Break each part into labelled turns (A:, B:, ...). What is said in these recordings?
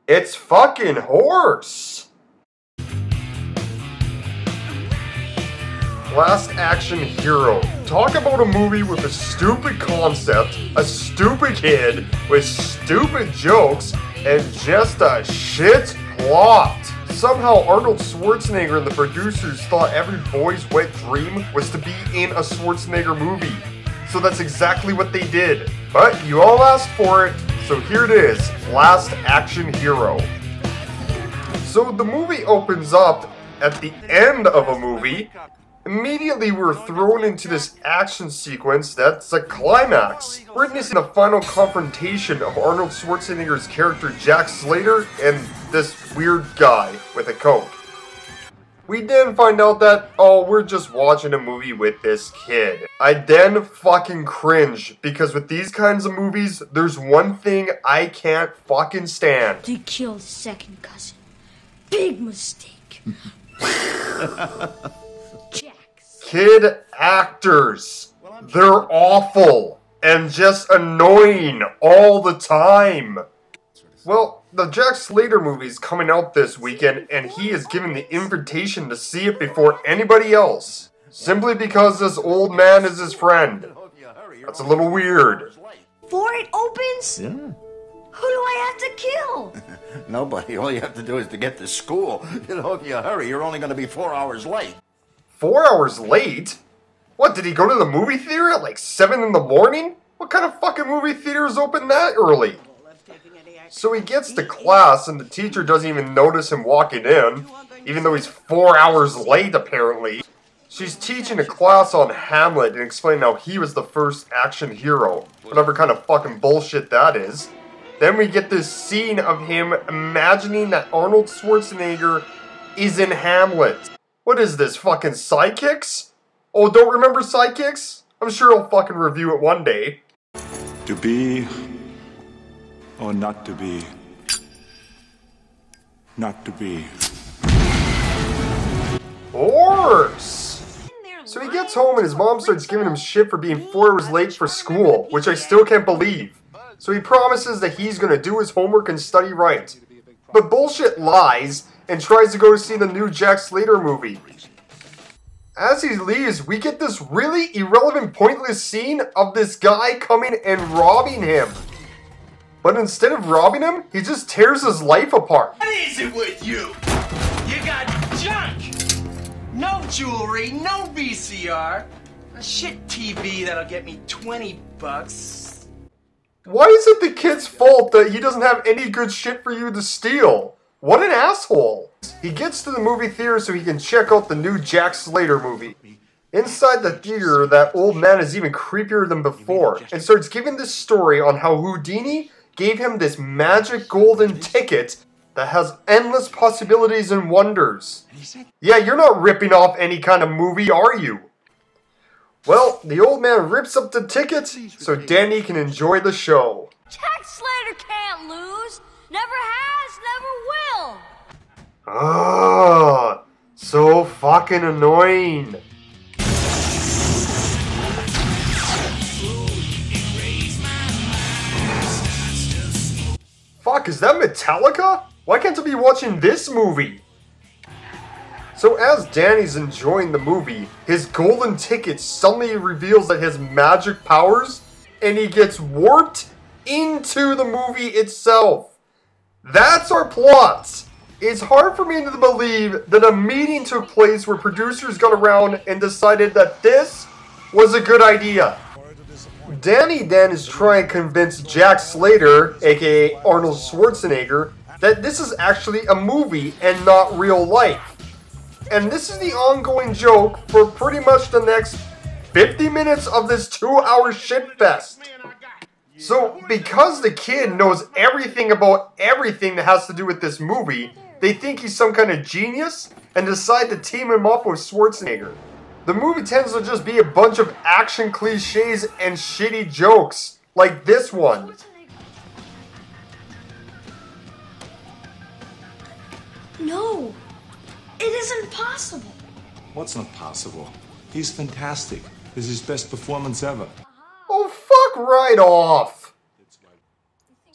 A: It's fucking horse! Last Action Hero. Talk about a movie with a stupid concept, a stupid kid with stupid jokes, and just a shit plot. Somehow Arnold Schwarzenegger and the producers thought every boy's wet dream was to be in a Schwarzenegger movie. So that's exactly what they did. But you all asked for it, so here it is, Last Action Hero. So the movie opens up at the end of a movie. Immediately we're thrown into this action sequence that's a climax, witnessing the final confrontation of Arnold Schwarzenegger's character Jack Slater and this weird guy with a coat. We then find out that, oh, we're just watching a movie with this kid. I then fucking cringe, because with these kinds of movies, there's one thing I can't fucking stand.
B: They killed second cousin. Big mistake.
A: Kid actors. They're awful and just annoying all the time. Well, the Jack Slater movie's coming out this weekend and he is given the invitation to see it before anybody else. Simply because this old man is his friend. That's a little weird.
B: Before it opens?
C: Yeah.
B: Who do I have to kill?
C: Nobody. All you have to do is to get to school. You know, if you hurry, you're only going to be 4 hours late.
A: 4 hours late? What, did he go to the movie theater at like 7 in the morning? What kind of fucking movie theater is open that early? So he gets to class and the teacher doesn't even notice him walking in, even though he's 4 hours late apparently. She's teaching a class on Hamlet and explaining how he was the first action hero, whatever kind of fucking bullshit that is. Then we get this scene of him imagining that Arnold Schwarzenegger is in Hamlet. What is this, fucking Sidekicks? Oh, don't remember Sidekicks? I'm sure I'll fucking review it one day.
D: To be or not to be. Not to be.
A: Horse! So he gets home and his mom starts giving him shit for being 4 hours late for school, which I still can't believe. So he promises that he's gonna do his homework and study right. But bullshit lies and tries to go see the new Jack Slater movie. As he leaves, we get this really irrelevant, pointless scene of this guy coming and robbing him. But instead of robbing him, he just tears his life apart.
E: What is it with you? You got junk! No jewelry, no VCR, a shit TV that'll get me 20 bucks.
A: Why is it the kid's fault that he doesn't have any good shit for you to steal? What an asshole! He gets to the movie theater so he can check out the new Jack Slater movie. Inside the theater, that old man is even creepier than before, and starts giving this story on how Houdini gave him this magic golden ticket that has endless possibilities and wonders. Yeah, you're not ripping off any kind of movie, are you? Well, the old man rips up the ticket so Danny can enjoy the show.
B: Jack Slater can't lose. Never has, never will.
A: Ah, so fucking annoying. Fuck, is that Metallica? Why can't I be watching this movie? So as Danny's enjoying the movie, his golden ticket suddenly reveals that he has magic powers, and he gets warped into the movie itself. That's our plot. It's hard for me to believe that a meeting took place where producers got around and decided that this was a good idea. Danny then is trying to convince Jack Slater, aka Arnold Schwarzenegger, that this is actually a movie and not real life. And this is the ongoing joke for pretty much the next 50 minutes of this 2-hour shitfest. So, because the kid knows everything about everything that has to do with this movie, they think he's some kind of genius and decide to team him up with Schwarzenegger. The movie tends to just be a bunch of action cliches and shitty jokes, like this one.
B: No, it isn't possible.
D: What's not possible? He's fantastic. This is his best performance ever.
A: Oh, fuck right off.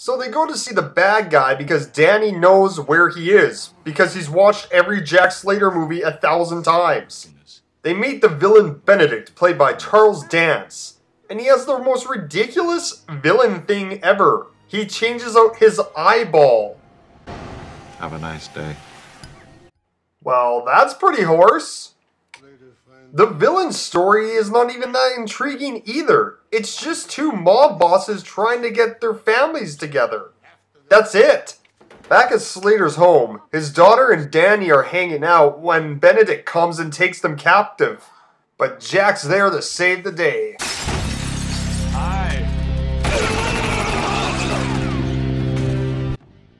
A: So they go to see the bad guy because Danny knows where he is, because he's watched every Jack Slater movie 1,000 times. They meet the villain Benedict, played by Charles Dance, and he has the most ridiculous villain thing ever. He changes out his eyeball.
D: Have a nice day.
A: Well, that's pretty hoarse. The villain's story is not even that intriguing either. It's just two mob bosses trying to get their families together. That's it. Back at Slater's home, his daughter and Danny are hanging out when Benedict comes and takes them captive. But Jack's there to save the day.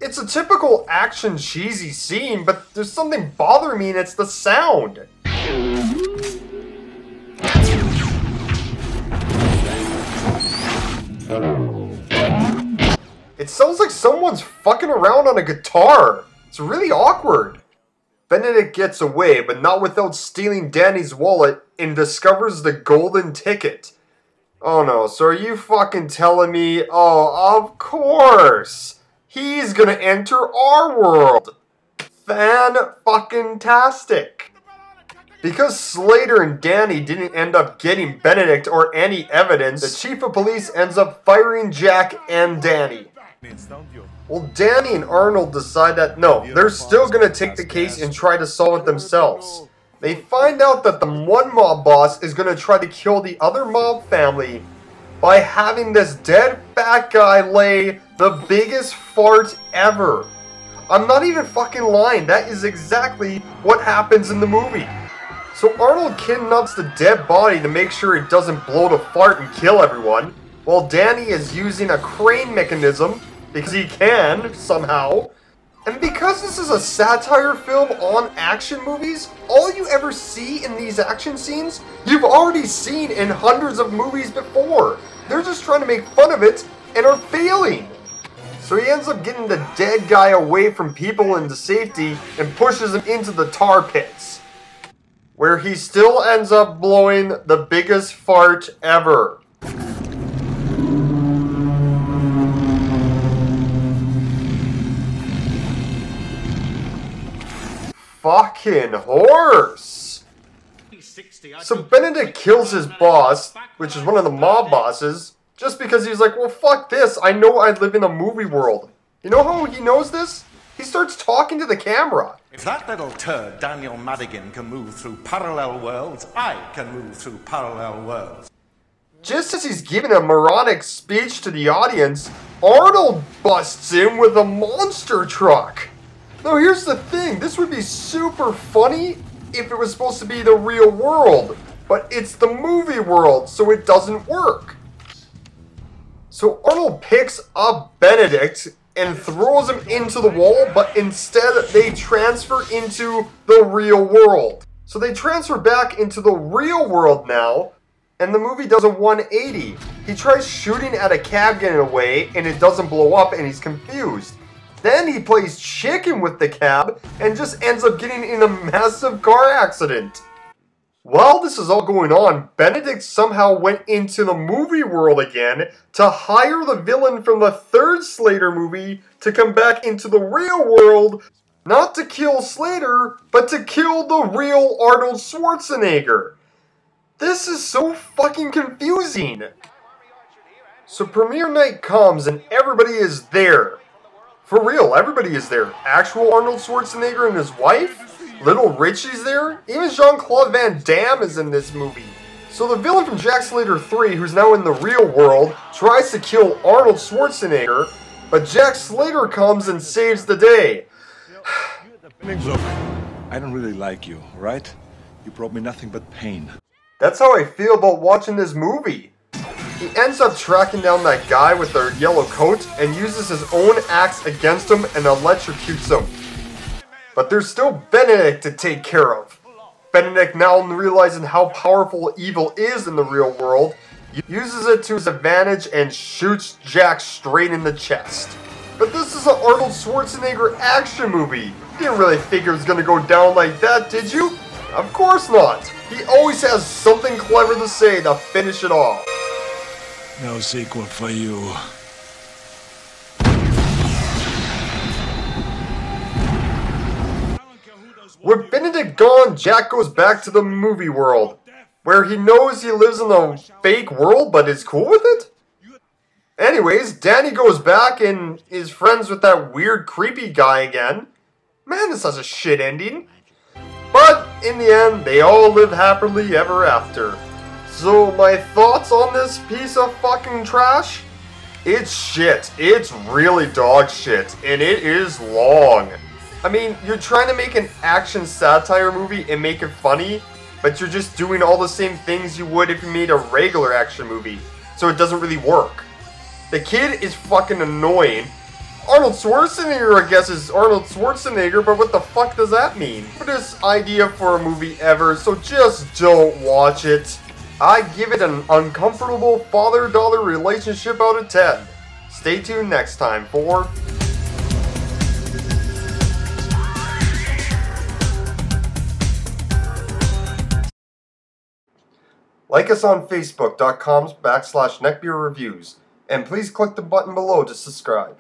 A: It's a typical action cheesy scene, but there's something bothering me and it's the sound. It sounds like someone's fucking around on a guitar. It's really awkward. Benedict gets away, but not without stealing Danny's wallet and discovers the golden ticket. Oh no, so are you fucking telling me, oh, of course, he's gonna enter our world. Fan-fucking-tastic. Because Slater and Danny didn't end up getting Benedict or any evidence, the chief of police ends up firing Jack and Danny. Well, Danny and Arnold decide that no, they're still gonna take the case and try to solve it themselves. They find out that the one mob boss is gonna try to kill the other mob family by having this dead fat guy lay the biggest fart ever. I'm not even fucking lying, that is exactly what happens in the movie. So Arnold kidnaps the dead body to make sure it doesn't blow to fart and kill everyone, while Danny is using a crane mechanism, because he can, somehow. And because this is a satire film on action movies, all you ever see in these action scenes, you've already seen in hundreds of movies before. They're just trying to make fun of it, and are failing. So he ends up getting the dead guy away from people into safety, and pushes him into the tar pits, where he still ends up blowing the biggest fart ever. Fucking horse! So Benedict kills his boss, which is one of the mob bosses, just because he's like, well fuck this, I know I live in a movie world. You know how he knows this? He starts talking to the camera.
C: If that little turd, Daniel Madigan, can move through parallel worlds, I can move through parallel worlds.
A: Just as he's giving a moronic speech to the audience, Arnold busts in with a monster truck. Now here's the thing, this would be super funny if it was supposed to be the real world, but it's the movie world, so it doesn't work. So Arnold picks up Benedict and throws him into the wall, but instead they transfer into the real world. So they transfer back into the real world now, and the movie does a 180. He tries shooting at a cab getting away, and it doesn't blow up, and he's confused. Then he plays chicken with the cab, and just ends up getting in a massive car accident. While this is all going on, Benedict somehow went into the movie world again to hire the villain from the third Slater movie to come back into the real world, not to kill Slater, but to kill the real Arnold Schwarzenegger. This is so fucking confusing. So premiere night comes and everybody is there. For real, everybody is there. Actual Arnold Schwarzenegger and his wife? Little Richie's there? Even Jean-Claude Van Damme is in this movie. So the villain from Jack Slater 3, who's now in the real world, tries to kill Arnold Schwarzenegger, but Jack Slater comes and saves the day.
D: Look, I don't really like you, right? You brought me nothing but pain.
A: That's how I feel about watching this movie. He ends up tracking down that guy with the yellow coat and uses his own axe against him and electrocutes him. But there's still Benedict to take care of. Benedict, now realizing how powerful evil is in the real world, uses it to his advantage and shoots Jack straight in the chest. But this is an Arnold Schwarzenegger action movie. You didn't really think it was going to go down like that, did you? Of course not. He always has something clever to say to finish it off.
D: No sequel for you.
A: With Benedict gone, Jack goes back to the movie world, where he knows he lives in a fake world but is cool with it? Anyways, Danny goes back and is friends with that weird creepy guy again. Man, this has a shit ending. But in the end, they all live happily ever after. So my thoughts on this piece of fucking trash? It's shit. It's really dog shit. And it is long. I mean, you're trying to make an action satire movie and make it funny, but you're just doing all the same things you would if you made a regular action movie. So it doesn't really work. The kid is fucking annoying. Arnold Schwarzenegger, I guess, is Arnold Schwarzenegger, but what the fuck does that mean? This idea for a movie ever, so just don't watch it. I give it an uncomfortable father-daughter relationship out of 10. Stay tuned next time for... Like us on Facebook.com/neckbeerreviews, and please click the button below to subscribe.